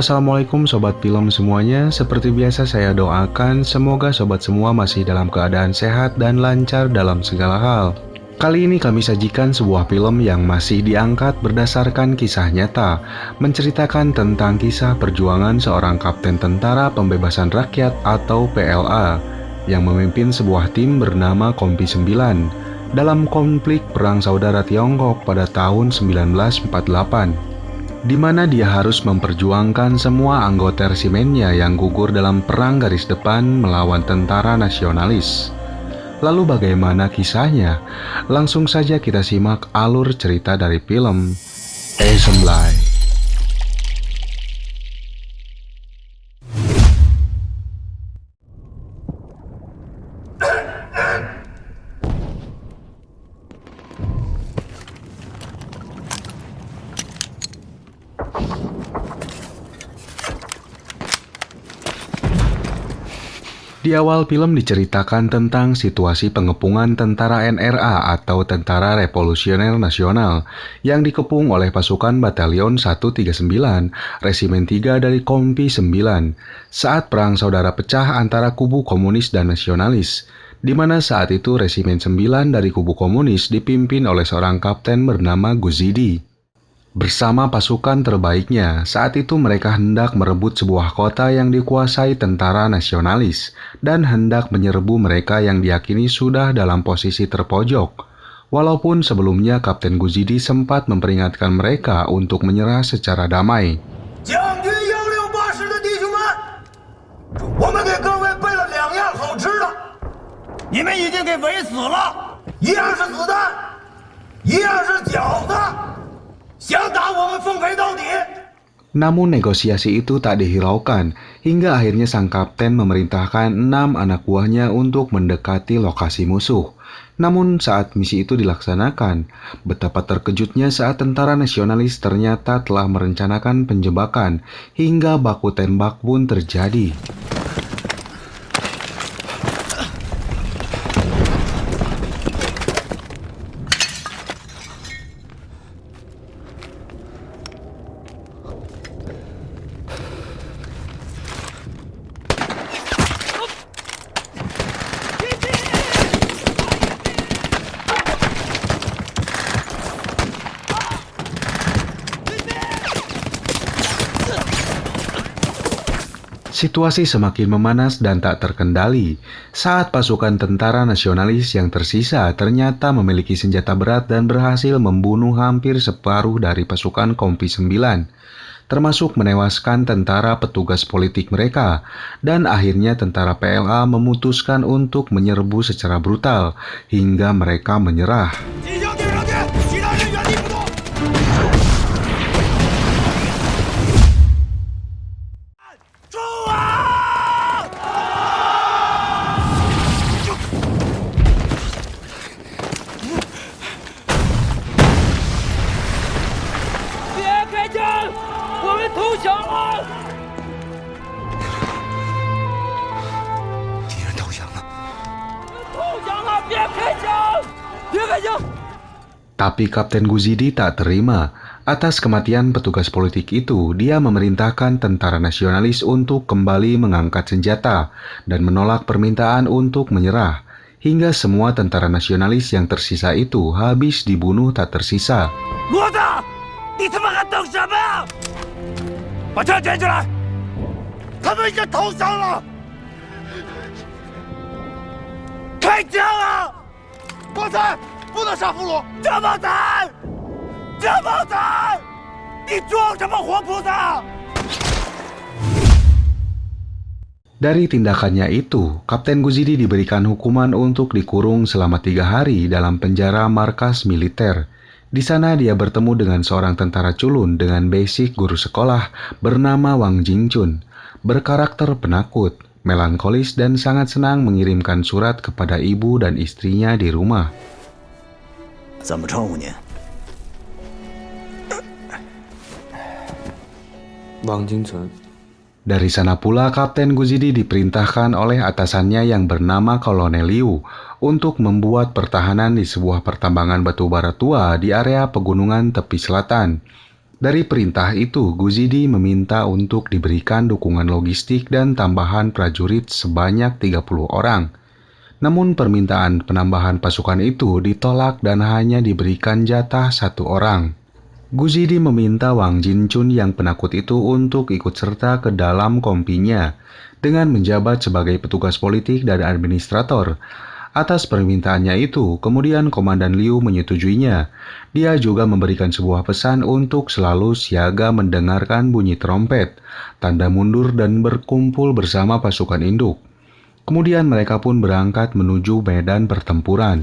Assalamualaikum Sobat Film semuanya. Seperti biasa saya doakan semoga sobat semua masih dalam keadaan sehat dan lancar dalam segala hal. Kali ini kami sajikan sebuah film yang masih diangkat berdasarkan kisah nyata, menceritakan tentang kisah perjuangan seorang kapten tentara pembebasan rakyat atau PLA yang memimpin sebuah tim bernama Kompi 9 dalam konflik Perang Saudara Tiongkok pada tahun 1948. Di mana dia harus memperjuangkan semua anggota resimennya yang gugur dalam perang garis depan melawan tentara nasionalis. Lalu bagaimana kisahnya? Langsung saja kita simak alur cerita dari film Assembly. Di awal film diceritakan tentang situasi pengepungan tentara NRA atau Tentara Revolusioner Nasional yang dikepung oleh pasukan Batalion 139 Resimen 3 dari Kompi 9 saat Perang Saudara pecah antara kubu komunis dan nasionalis, di mana saat itu Resimen 9 dari kubu komunis dipimpin oleh seorang kapten bernama Guzidi. Bersama pasukan terbaiknya, saat itu mereka hendak merebut sebuah kota yang dikuasai tentara nasionalis dan hendak menyerbu mereka yang diyakini sudah dalam posisi terpojok. Walaupun sebelumnya Kapten Guzidi sempat memperingatkan mereka untuk menyerah secara damai. Namun negosiasi itu tak dihiraukan, hingga akhirnya sang kapten memerintahkan 6 anak buahnya untuk mendekati lokasi musuh. Namun saat misi itu dilaksanakan, betapa terkejutnya saat tentara nasionalis ternyata telah merencanakan penjebakan, hingga baku tembak pun terjadi. Situasi semakin memanas dan tak terkendali saat pasukan tentara nasionalis yang tersisa ternyata memiliki senjata berat dan berhasil membunuh hampir separuh dari pasukan Kompi 9, termasuk menewaskan tentara petugas politik mereka, dan akhirnya tentara PLA memutuskan untuk menyerbu secara brutal hingga mereka menyerah. Tapi Kapten Guzidi tak terima. Atas kematian petugas politik itu, dia memerintahkan tentara nasionalis untuk kembali mengangkat senjata dan menolak permintaan untuk menyerah, hingga semua tentara nasionalis yang tersisa itu habis dibunuh tak tersisa. Dari tindakannya itu, Kapten Guzidi diberikan hukuman untuk dikurung selama 3 hari dalam penjara markas militer. Di sana dia bertemu dengan seorang tentara culun dengan basic guru sekolah bernama Wang Jingchun, berkarakter penakut, melankolis dan sangat senang mengirimkan surat kepada ibu dan istrinya di rumah. Wang Jingchun. Dari sana pula Kapten Guzidi diperintahkan oleh atasannya yang bernama Kolonel Liu untuk membuat pertahanan di sebuah pertambangan batu bara tua di area pegunungan tepi selatan. Dari perintah itu, Guzidi meminta untuk diberikan dukungan logistik dan tambahan prajurit sebanyak 30 orang. Namun permintaan penambahan pasukan itu ditolak dan hanya diberikan jatah 1 orang. Guzidi meminta Wang Jinchun yang penakut itu untuk ikut serta ke dalam kompinya dengan menjabat sebagai petugas politik dan administrator. Atas permintaannya itu, kemudian Komandan Liu menyetujuinya. Dia juga memberikan sebuah pesan untuk selalu siaga mendengarkan bunyi trompet, tanda mundur dan berkumpul bersama pasukan induk. Kemudian mereka pun berangkat menuju medan pertempuran.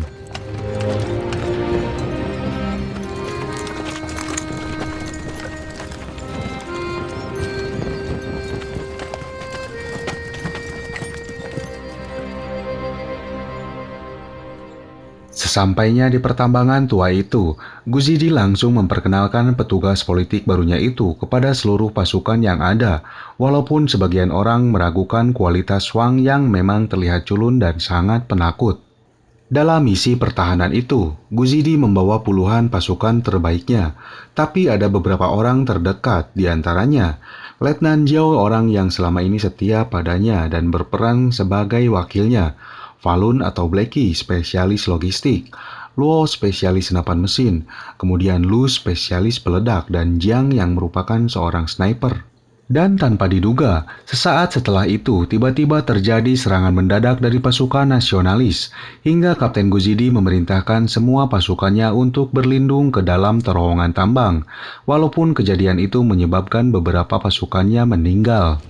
Sesampainya di pertambangan tua itu, Guzidi langsung memperkenalkan petugas politik barunya itu kepada seluruh pasukan yang ada, walaupun sebagian orang meragukan kualitas Wang yang memang terlihat culun dan sangat penakut. Dalam misi pertahanan itu, Guzidi membawa puluhan pasukan terbaiknya, tapi ada beberapa orang terdekat, di antaranya Letnan Jiao, orang yang selama ini setia padanya dan berperan sebagai wakilnya, Falun atau Blacky, spesialis logistik, Luo, spesialis senapan mesin, kemudian Lu, spesialis peledak, dan Jiang yang merupakan seorang sniper. Dan tanpa diduga, sesaat setelah itu tiba-tiba terjadi serangan mendadak dari pasukan nasionalis, hingga Kapten Guzidi memerintahkan semua pasukannya untuk berlindung ke dalam terowongan tambang, walaupun kejadian itu menyebabkan beberapa pasukannya meninggal.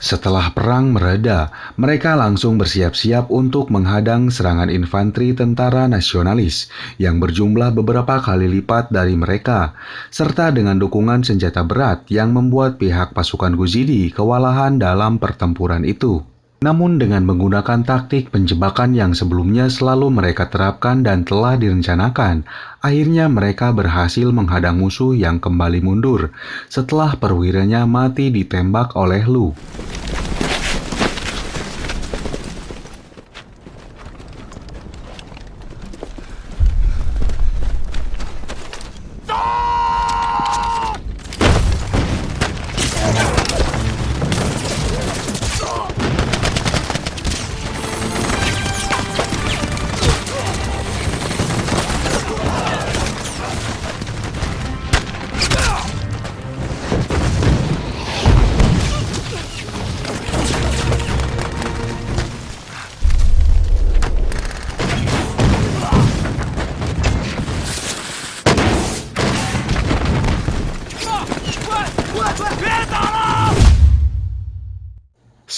Setelah perang mereda, mereka langsung bersiap-siap untuk menghadang serangan infanteri tentara nasionalis yang berjumlah beberapa kali lipat dari mereka, serta dengan dukungan senjata berat yang membuat pihak pasukan Guzidi kewalahan dalam pertempuran itu. Namun dengan menggunakan taktik penjebakan yang sebelumnya selalu mereka terapkan dan telah direncanakan, akhirnya mereka berhasil menghadang musuh yang kembali mundur setelah perwiranya mati ditembak oleh Lu.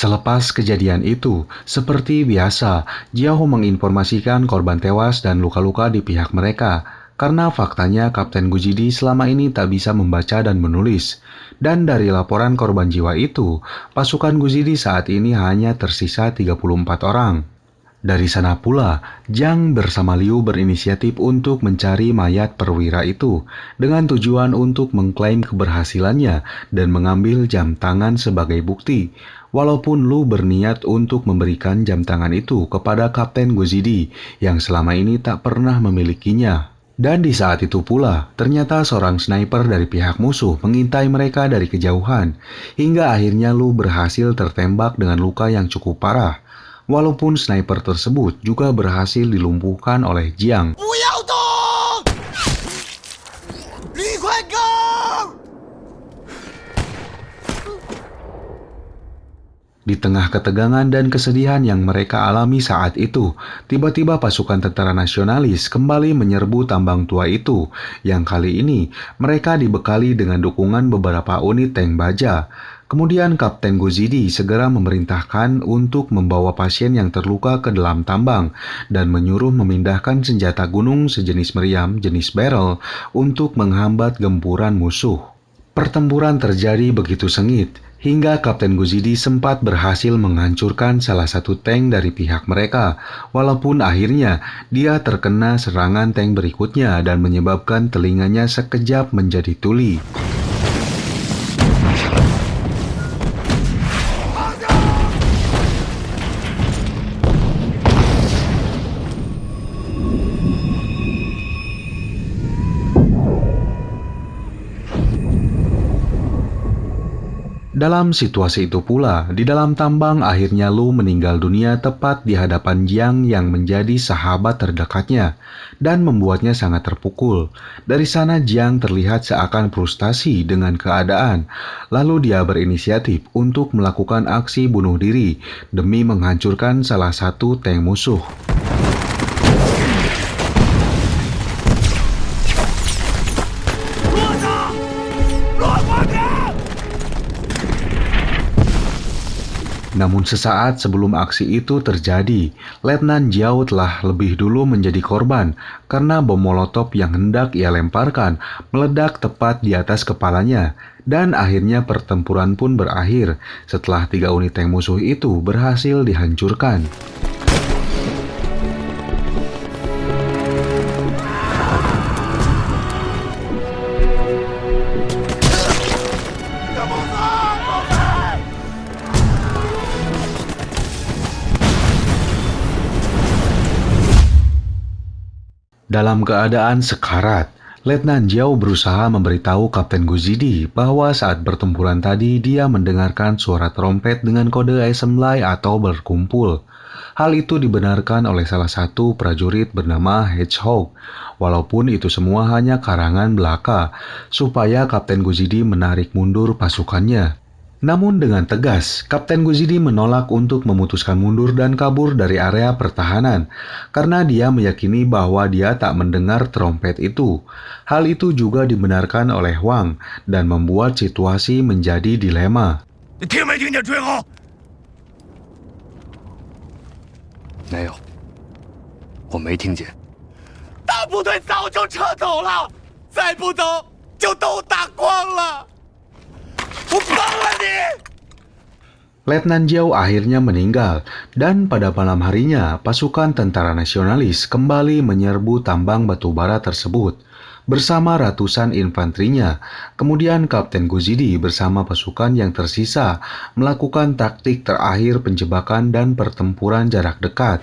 Selepas kejadian itu, seperti biasa, Jiao menginformasikan korban tewas dan luka-luka di pihak mereka, karena faktanya Kapten Guzidi selama ini tak bisa membaca dan menulis. Dan dari laporan korban jiwa itu, pasukan Guzidi saat ini hanya tersisa 34 orang. Dari sana pula, Jiang bersama Liu berinisiatif untuk mencari mayat perwira itu, dengan tujuan untuk mengklaim keberhasilannya dan mengambil jam tangan sebagai bukti. Walaupun Lu berniat untuk memberikan jam tangan itu kepada Kapten Guzidi yang selama ini tak pernah memilikinya. Dan di saat itu pula, ternyata seorang sniper dari pihak musuh mengintai mereka dari kejauhan, hingga akhirnya Lu berhasil tertembak dengan luka yang cukup parah. Walaupun sniper tersebut juga berhasil dilumpuhkan oleh Jiang. Di tengah ketegangan dan kesedihan yang mereka alami saat itu, tiba-tiba pasukan tentara nasionalis kembali menyerbu tambang tua itu, yang kali ini mereka dibekali dengan dukungan beberapa unit tank baja. Kemudian Kapten Guzidi segera memerintahkan untuk membawa pasien yang terluka ke dalam tambang dan menyuruh memindahkan senjata gunung sejenis meriam jenis barrel untuk menghambat gempuran musuh. Pertempuran terjadi begitu sengit, Hingga Kapten Guzidi sempat berhasil menghancurkan salah satu tank dari pihak mereka, walaupun akhirnya dia terkena serangan tank berikutnya dan menyebabkan telinganya sekejap menjadi tuli. Dalam situasi itu pula, di dalam tambang akhirnya Lu meninggal dunia tepat di hadapan Jiang yang menjadi sahabat terdekatnya dan membuatnya sangat terpukul. Dari sana Jiang terlihat seakan frustasi dengan keadaan. Lalu dia berinisiatif untuk melakukan aksi bunuh diri demi menghancurkan salah satu tank musuh. Namun sesaat sebelum aksi itu terjadi, Letnan Jiao telah lebih dulu menjadi korban karena bom molotov yang hendak ia lemparkan meledak tepat di atas kepalanya. Dan akhirnya pertempuran pun berakhir setelah 3 unit tank musuh itu berhasil dihancurkan. Dalam keadaan sekarat, Letnan Jiao berusaha memberitahu Kapten Guzidi bahwa saat pertempuran tadi dia mendengarkan suara trompet dengan kode assembly atau berkumpul. Hal itu dibenarkan oleh salah satu prajurit bernama Hedgehog, walaupun itu semua hanya karangan belaka, supaya Kapten Guzidi menarik mundur pasukannya. Namun dengan tegas, Kapten Guzidi menolak untuk memutuskan mundur dan kabur dari area pertahanan, karena dia meyakini bahwa dia tak mendengar trompet itu. Hal itu juga dibenarkan oleh Wang dan membuat situasi menjadi dilema. 你听没听见吹号？没有，我没听见。大部队早就撤走了，再不走就都打光了。我帮了你。 Letnan Jiao akhirnya meninggal, dan pada malam harinya pasukan tentara nasionalis kembali menyerbu tambang batu bara tersebut bersama ratusan infanterinya. Kemudian Kapten Guzidi bersama pasukan yang tersisa melakukan taktik terakhir penjebakan dan pertempuran jarak dekat.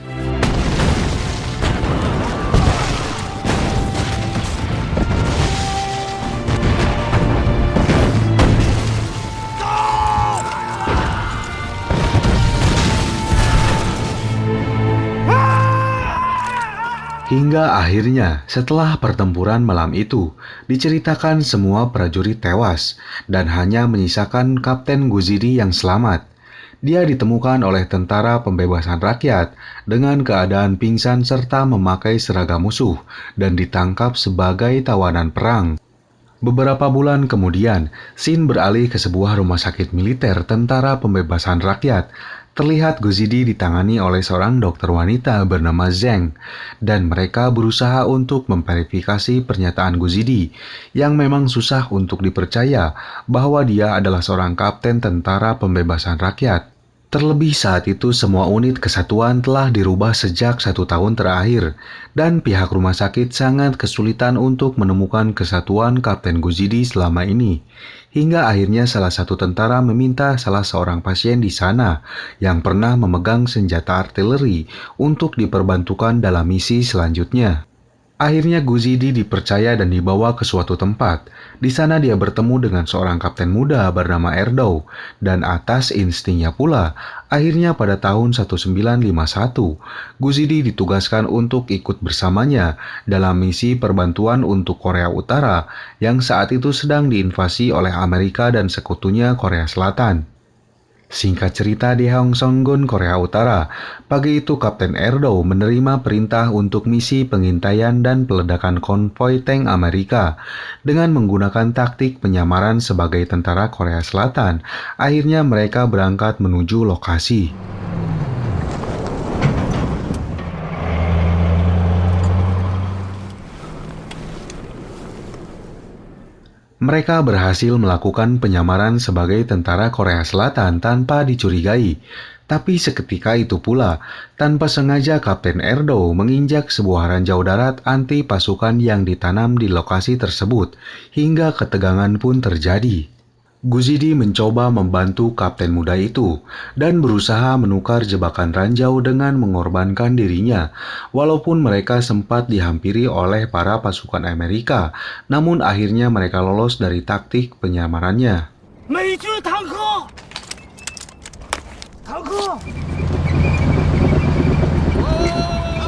Hingga akhirnya, setelah pertempuran malam itu, diceritakan semua prajurit tewas dan hanya menyisakan Kapten Guzidi yang selamat. Dia ditemukan oleh tentara pembebasan rakyat dengan keadaan pingsan serta memakai seragam musuh dan ditangkap sebagai tawanan perang. Beberapa bulan kemudian, Xin beralih ke sebuah rumah sakit militer tentara pembebasan rakyat. Terlihat Guzidi ditangani oleh seorang dokter wanita bernama Zheng, dan mereka berusaha untuk memverifikasi pernyataan Guzidi, yang memang susah untuk dipercaya bahwa dia adalah seorang kapten tentara pembebasan rakyat. Terlebih saat itu semua unit kesatuan telah dirubah sejak 1 tahun terakhir, dan pihak rumah sakit sangat kesulitan untuk menemukan kesatuan Kapten Guzidi selama ini. Hingga akhirnya salah satu tentara meminta salah seorang pasien di sana yang pernah memegang senjata artileri untuk diperbantukan dalam misi selanjutnya. Akhirnya Guzidi dipercaya dan dibawa ke suatu tempat. Di sana dia bertemu dengan seorang kapten muda bernama Erdo, dan atas instingnya pula, akhirnya pada tahun 1951, Guzidi ditugaskan untuk ikut bersamanya dalam misi perbantuan untuk Korea Utara yang saat itu sedang diinvasi oleh Amerika dan sekutunya Korea Selatan. Singkat cerita di Hongseonggun, Korea Utara, pagi itu Kapten Erdo menerima perintah untuk misi pengintaian dan peledakan konvoi tank Amerika. Dengan menggunakan taktik penyamaran sebagai tentara Korea Selatan, akhirnya mereka berangkat menuju lokasi. Mereka berhasil melakukan penyamaran sebagai tentara Korea Selatan tanpa dicurigai. Tapi seketika itu pula, tanpa sengaja Kapten Erdo menginjak sebuah ranjau darat anti pasukan yang ditanam di lokasi tersebut, hingga ketegangan pun terjadi. Guzidi mencoba membantu kapten muda itu dan berusaha menukar jebakan ranjau dengan mengorbankan dirinya, walaupun mereka sempat dihampiri oleh para pasukan Amerika, namun akhirnya mereka lolos dari taktik penyamarannya. 美军坦克，坦克！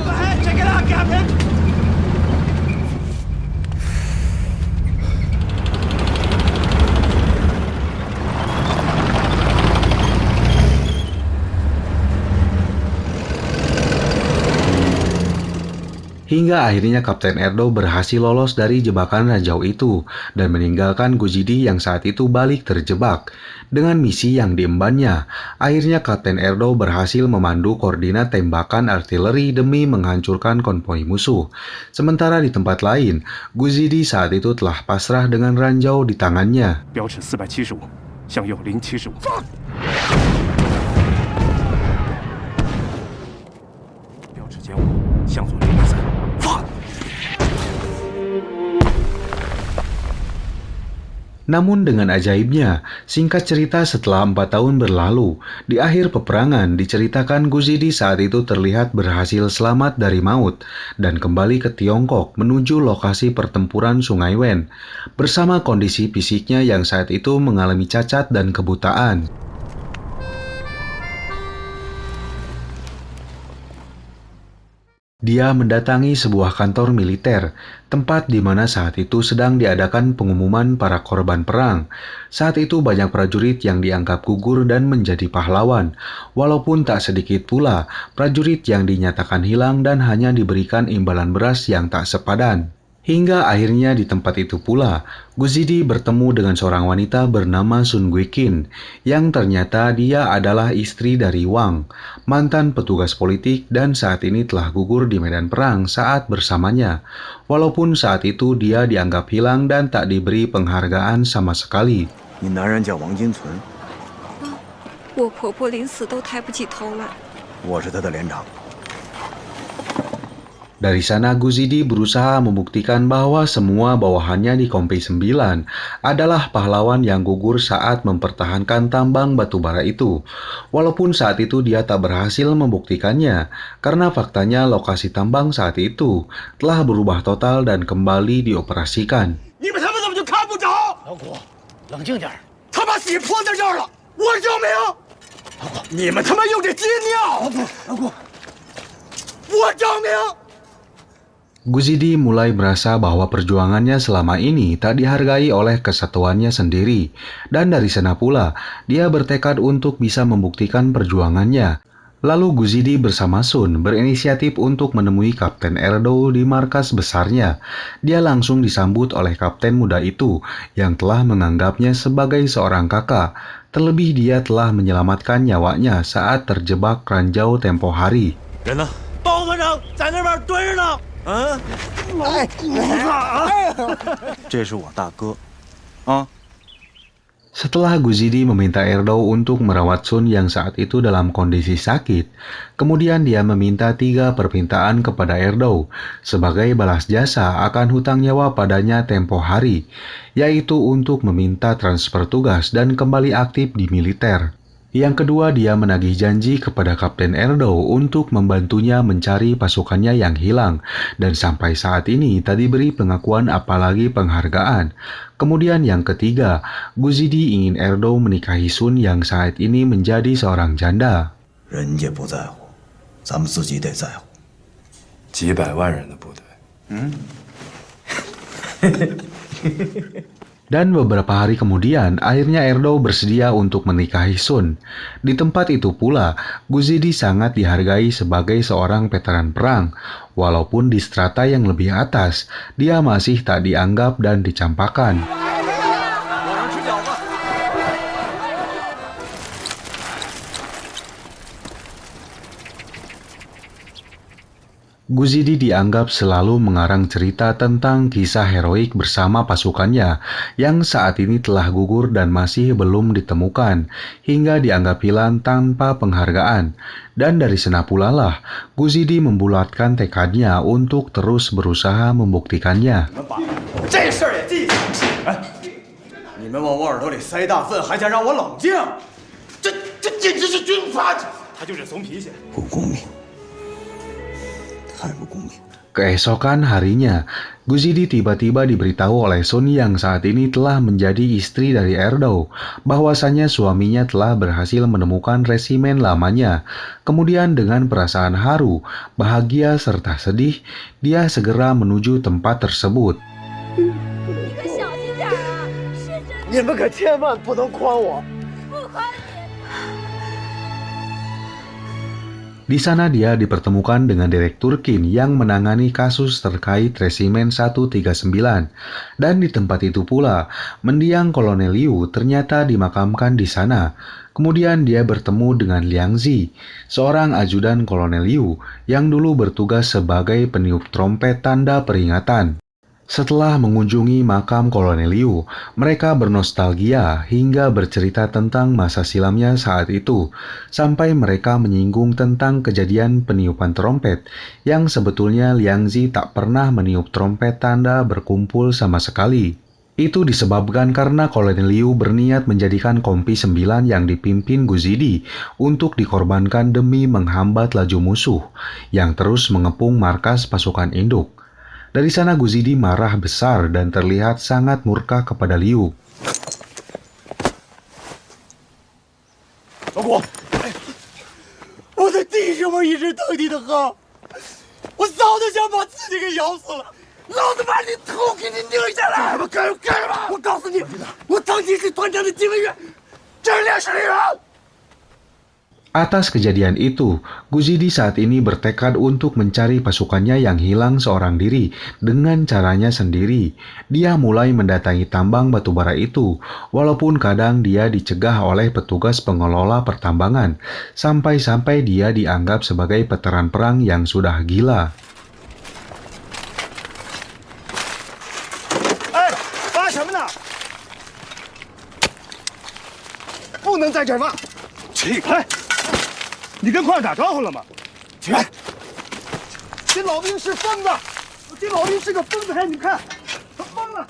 哎，check it out, Captain！Hingga akhirnya Kapten Erdo berhasil lolos dari jebakan ranjau itu dan meninggalkan Guzidi yang saat itu balik terjebak. Dengan misi yang diembannya, akhirnya Kapten Erdo berhasil memandu koordinat tembakan artileri demi menghancurkan konvoi musuh. Sementara di tempat lain, Guzidi saat itu telah pasrah dengan ranjau di tangannya. 标尺475，向右075。标尺减5，向左003。放。 Namun dengan ajaibnya, singkat cerita setelah 4 tahun berlalu, di akhir peperangan diceritakan Guzidi saat itu terlihat berhasil selamat dari maut dan kembali ke Tiongkok menuju lokasi pertempuran Sungai Wen, bersama kondisi fisiknya yang saat itu mengalami cacat dan kebutaan. Dia mendatangi sebuah kantor militer, tempat di mana saat itu sedang diadakan pengumuman para korban perang. Saat itu banyak prajurit yang dianggap gugur dan menjadi pahlawan, walaupun tak sedikit pula prajurit yang dinyatakan hilang dan hanya diberikan imbalan beras yang tak sepadan. Hingga akhirnya di tempat itu pula, Guzidi bertemu dengan seorang wanita bernama Sun Guiqin, yang ternyata dia adalah istri dari Wang, mantan petugas politik dan saat ini telah gugur di medan perang saat bersamanya. Walaupun saat itu dia dianggap hilang dan tak diberi penghargaan sama sekali. 你男人叫王金存，我婆婆临死都抬不起头来。我是他的连长。 Dari sana Guzidi berusaha membuktikan bahwa semua bawahannya di Kompi 9 adalah pahlawan yang gugur saat mempertahankan tambang batu bara itu. Walaupun saat itu dia tak berhasil membuktikannya, karena faktanya lokasi tambang saat itu telah berubah total dan kembali dioperasikan. 你们他妈怎么就看不着？老谷，冷静点。他把血泼在这儿了，我证明。老谷，你们他妈用这接尿！老谷，我证明。 Guzidi mulai merasa bahwa perjuangannya selama ini tak dihargai oleh kesatuannya sendiri, dan dari sana pula dia bertekad untuk bisa membuktikan perjuangannya. Lalu Guzidi bersama Sun berinisiatif untuk menemui Kapten Erdo di markas besarnya. Dia langsung disambut oleh kapten muda itu yang telah menganggapnya sebagai seorang kakak. Terlebih dia telah menyelamatkan nyawanya saat terjebak ranjau tempo hari. 人呢？包团长在那边蹲着呢。 这是我大哥，啊。 Setelah Guzidi meminta Erdo untuk merawat Sun yang saat itu dalam kondisi sakit, kemudian dia meminta 3 permintaan kepada Erdo sebagai balas jasa akan hutang nyawa padanya tempo hari, yaitu untuk meminta transfer tugas dan kembali aktif di militer. Yang kedua, dia menagih janji kepada Kapten Erdo untuk membantunya mencari pasukannya yang hilang, dan sampai saat ini tak diberi pengakuan apalagi penghargaan. Kemudian yang ketiga, Guzidi ingin Erdo menikahi Sun yang saat ini menjadi seorang janda. 人家不在乎，咱们自己得在乎。几百万人的部队， Dan beberapa hari kemudian, akhirnya Erdo bersedia untuk menikahi Sun. Di tempat itu pula, Guzidi sangat dihargai sebagai seorang veteran perang. Walaupun di strata yang lebih atas, dia masih tak dianggap dan dicampakkan. Guzidi dianggap selalu mengarang cerita tentang kisah heroik bersama pasukannya yang saat ini telah gugur dan masih belum ditemukan, hingga dianggap hilang tanpa penghargaan. Dan dari sana pula lah, Guzidi membulatkan tekadnya untuk terus berusaha membuktikannya. 这事儿也记下来。哎，你们往我耳朵里塞大粪，还想让我冷静？这简直是军阀！他就是怂脾气。不公平，太不公平。 Keesokan harinya, Guzidi tiba-tiba diberitahu oleh Sun yang saat ini telah menjadi istri dari Erdo, bahwasanya suaminya telah berhasil menemukan resimen lamanya. Kemudian dengan perasaan haru, bahagia serta sedih, dia segera menuju tempat tersebut. 你可小心点啊！是真的，你们可千万不能诓我！ 不夸你。 Di sana dia dipertemukan dengan Direktur Qin yang menangani kasus terkait Resimen 139. Dan di tempat itu pula, mendiang Kolonel Liu ternyata dimakamkan di sana. Kemudian dia bertemu dengan Liang Zi, seorang ajudan Kolonel Liu yang dulu bertugas sebagai peniup trompet tanda peringatan. Setelah mengunjungi makam Kolonel Liu, mereka bernostalgia hingga bercerita tentang masa silamnya saat itu, sampai mereka menyinggung tentang kejadian peniupan trompet, yang sebetulnya Liang Zi tak pernah meniup trompet tanda berkumpul sama sekali. Itu disebabkan karena Kolonel Liu berniat menjadikan Kompi 9 yang dipimpin Guzidi untuk dikorbankan demi menghambat laju musuh, yang terus mengepung markas pasukan induk. Dari sana Guzidi marah besar dan terlihat sangat murka kepada Liu. 老谷，我在地上面一直等你的喝，我早就想把自己给咬死了。老子把你头给你拧下来！干什么？我告诉你，我当你是团长的警卫员，这烈士陵园。 Atas kejadian itu, Guzidi saat ini bertekad untuk mencari pasukannya yang hilang seorang diri dengan caranya sendiri. Dia mulai mendatangi tambang batubara itu, walaupun kadang dia dicegah oleh petugas pengelola pertambangan, sampai-sampai dia dianggap sebagai veteran perang yang sudah gila. 哎，挖什么呢？不能在这儿挖！起开！ 你跟矿上打招呼了吗？起来！这老兵是疯子，这老兵是个疯子，看你们看，他疯了。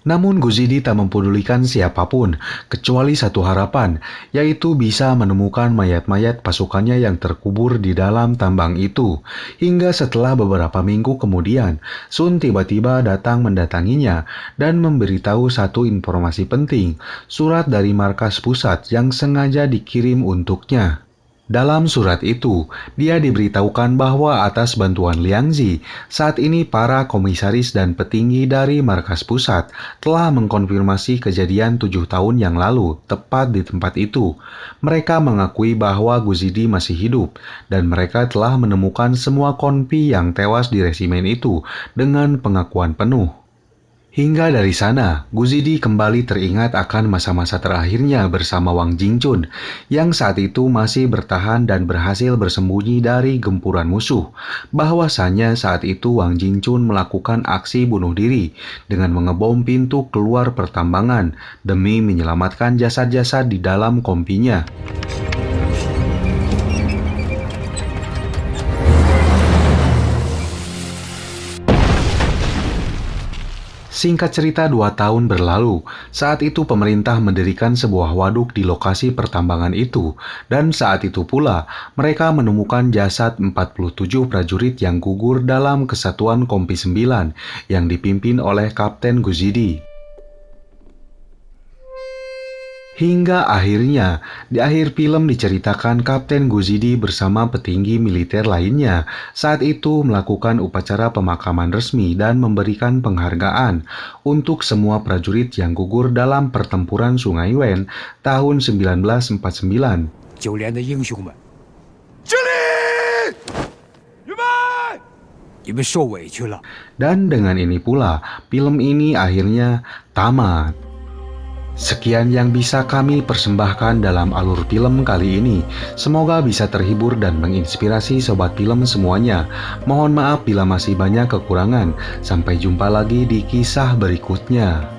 Namun Guzidi tak mempedulikan siapapun, kecuali satu harapan, yaitu bisa menemukan mayat-mayat pasukannya yang terkubur di dalam tambang itu. Hingga setelah beberapa minggu kemudian, Sun tiba-tiba datang mendatanginya dan memberitahu satu informasi penting, surat dari markas pusat yang sengaja dikirim untuknya. Dalam surat itu, dia diberitahukan bahwa atas bantuan Liang Zi, saat ini para komisaris dan petinggi dari markas pusat telah mengkonfirmasi kejadian 7 tahun yang lalu, tepat di tempat itu. Mereka mengakui bahwa Guzidi masih hidup, dan mereka telah menemukan semua konpi yang tewas di resimen itu dengan pengakuan penuh. Hingga dari sana, Guzidi kembali teringat akan masa-masa terakhirnya bersama Wang Jingchun, yang saat itu masih bertahan dan berhasil bersembunyi dari gempuran musuh. Bahwasannya saat itu Wang Jingchun melakukan aksi bunuh diri dengan mengebom pintu keluar pertambangan demi menyelamatkan jasad-jasad di dalam kompinya. Singkat cerita 2 tahun berlalu, saat itu pemerintah mendirikan sebuah waduk di lokasi pertambangan itu, dan saat itu pula mereka menemukan jasad 47 prajurit yang gugur dalam kesatuan Kompi 9 yang dipimpin oleh Kapten Guzidi. Hingga akhirnya, di akhir film diceritakan Kapten Guzidi bersama petinggi militer lainnya saat itu melakukan upacara pemakaman resmi dan memberikan penghargaan untuk semua prajurit yang gugur dalam pertempuran Sungai Wen tahun 1949. 9连的英雄们，敬礼！预备！你们受委屈了。 Dan dengan ini pula, film ini akhirnya tamat. Sekian yang bisa kami persembahkan dalam alur film kali ini. Semoga bisa terhibur dan menginspirasi sobat film semuanya. Mohon maaf bila masih banyak kekurangan. Sampai jumpa lagi di kisah berikutnya.